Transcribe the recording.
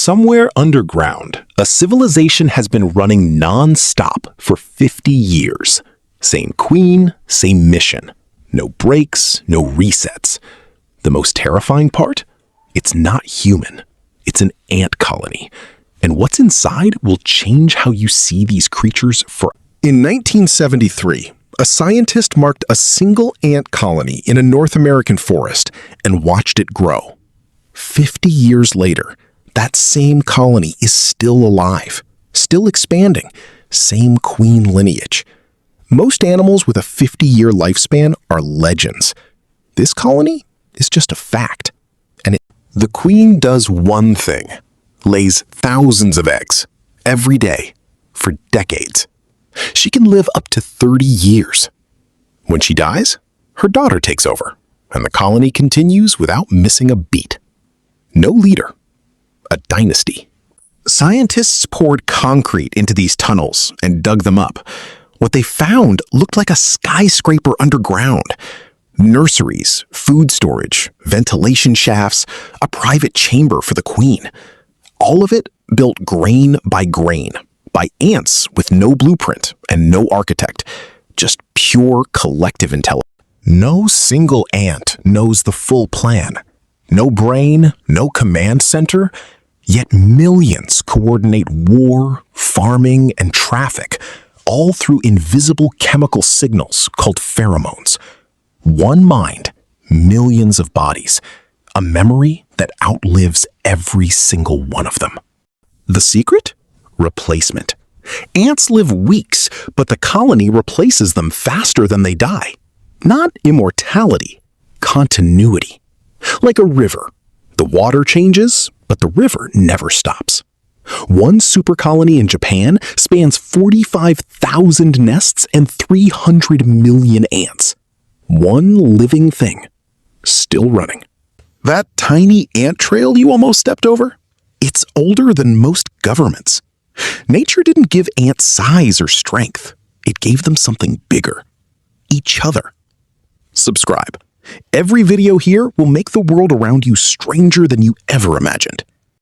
Somewhere underground, a civilization has been running non-stop for 50 years. Same queen, same mission. No breaks, no resets. The most terrifying part? It's not human. It's an ant colony. And what's inside will change how you see these creatures forever. In 1973, a scientist marked a single ant colony in a North American forest and watched it grow. 50 years later, that same colony is still alive, still expanding, same queen lineage. Most animals with a 50-year lifespan are legends. This colony is just a fact. The queen does one thing, lays thousands of eggs every day for decades. She can live up to 30 years. When she dies, her daughter takes over, and the colony continues without missing a beat. No leader, a dynasty. Scientists poured concrete into these tunnels and dug them up. What they found looked like a skyscraper underground. Nurseries, food storage, ventilation shafts, a private chamber for the queen. All of it built grain, by ants with no blueprint and no architect, just pure collective intelligence. No single ant knows the full plan. No brain, no command center, yet millions coordinate war, farming, and traffic, all through invisible chemical signals called pheromones. One mind, millions of bodies, a memory that outlives every single one of them. The secret? Replacement. Ants live weeks, but the colony replaces them faster than they die. Not immortality, continuity. Like a river. The water changes, but the river never stops. One super colony in Japan spans 45,000 nests and 300 million ants. One living thing, still running. That tiny ant trail you almost stepped over? It's older than most governments. Nature didn't give ants size or strength. It gave them something bigger. Each other. Subscribe. Every video here will make the world around you stranger than you ever imagined.